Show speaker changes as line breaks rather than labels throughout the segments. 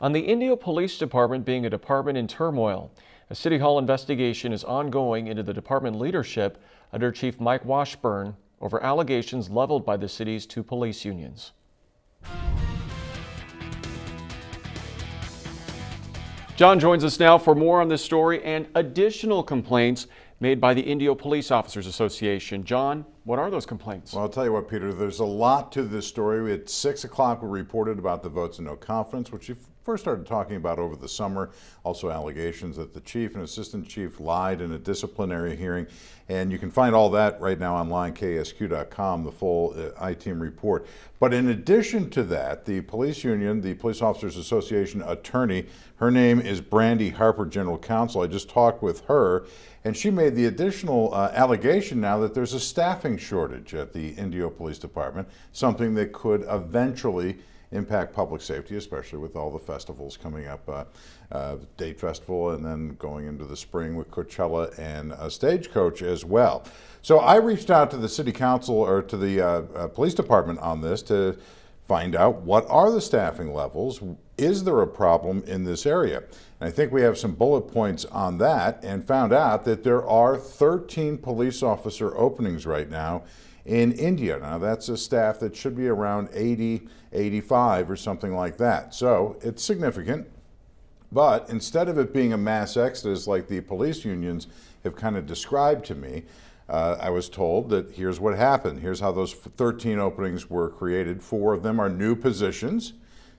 On the Indio Police Department being a department in turmoil, a City Hall investigation is ongoing into the department leadership under Chief Mike Washburn over allegations leveled by the city's two police unions. John joins us now for more on this story and additional complaints made by the Indio Police Officers Association. John, what are those complaints?
Well, I'll tell you what, Peter, there's a lot to this story. At 6 o'clock, we reported about the votes of no confidence, which you first started talking about over the summer. Also allegations that the chief and assistant chief lied in a disciplinary hearing. And you can find all that right now online, ksq.com, the full I-Team report. But in addition to that, the police union, the Police Officers Association attorney, her name is Brandy Harper, General Counsel. I just talked with her, and she made the additional allegation now that there's a staffing shortage at the Indio Police Department, something that could eventually impact public safety, especially with all the festivals coming up, Date Festival, and then going into the spring with Coachella and Stagecoach as well. So I reached out to the city council or to the police department on this to find out what are the staffing levels. Is there a problem in this area? And I think we have some bullet points on that, and found out that there are 13 police officer openings right now in India. Now that's a staff that should be around 80, 85 or something like that. So it's significant, but instead of it being a mass exodus like the police unions have kind of described to me, I was told that here's what happened. Here's how those 13 openings were created. 4 of them are new positions.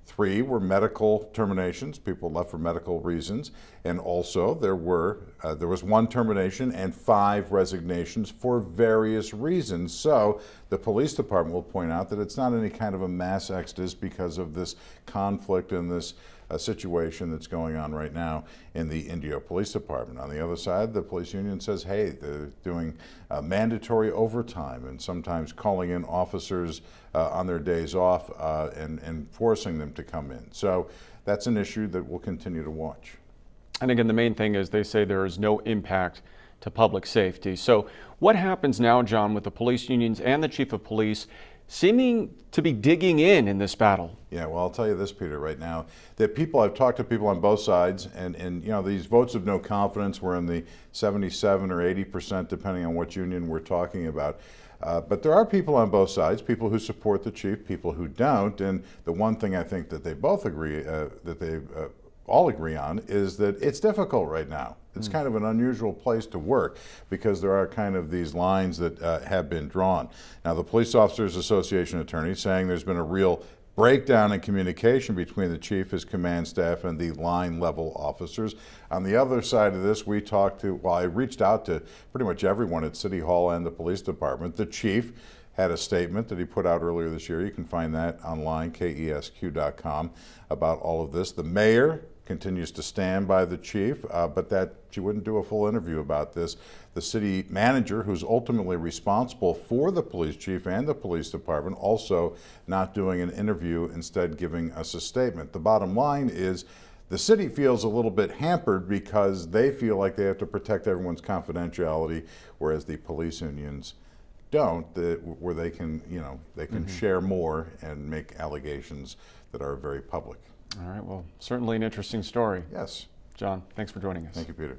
3 were medical terminations, people left for medical reasons, and also there was 1 termination and 5 resignations for various reasons. So the police department will point out that it's not any kind of a mass exodus because of this conflict and this situation that's going on right now in the Indio Police Department. On the other side, the police union says, hey, they're doing mandatory overtime and sometimes calling in officers on their days off and forcing them to come in. So that's an issue that we'll continue to watch.
And again, the main thing is they say there is no impact to public safety. So what happens now, John, with the police unions and the chief of police seeming to be digging in this battle?
Yeah, well, I'll tell you this, Peter, right now, that I've talked to people on both sides, and you know, these votes of no confidence were in the 77 or 80%, depending on what union we're talking about. But there are people on both sides, people who support the chief, people who don't, and the one thing I think that they both agree, that they all agree on, is that it's difficult right now. It's kind of an unusual place to work because there are kind of these lines that have been drawn. Now, the Police Officers Association attorney saying there's been a real breakdown in communication between the chief, his command staff, and the line level officers. On the other side of this, I reached out to pretty much everyone at City Hall and the police department. The chief had a statement that he put out earlier this year. You can find that online, kesq.com, about all of this. The mayor continues to stand by the chief, but that she wouldn't do a full interview about this. The city manager, who's ultimately responsible for the police chief and the police department, also not doing an interview, instead giving us a statement. The bottom line is the city feels a little bit hampered because they feel like they have to protect everyone's confidentiality, whereas the police unions don't, where they can share more and make allegations that are very public.
All right, well, certainly an interesting story.
Yes.
John, thanks for joining us.
Thank you, Peter.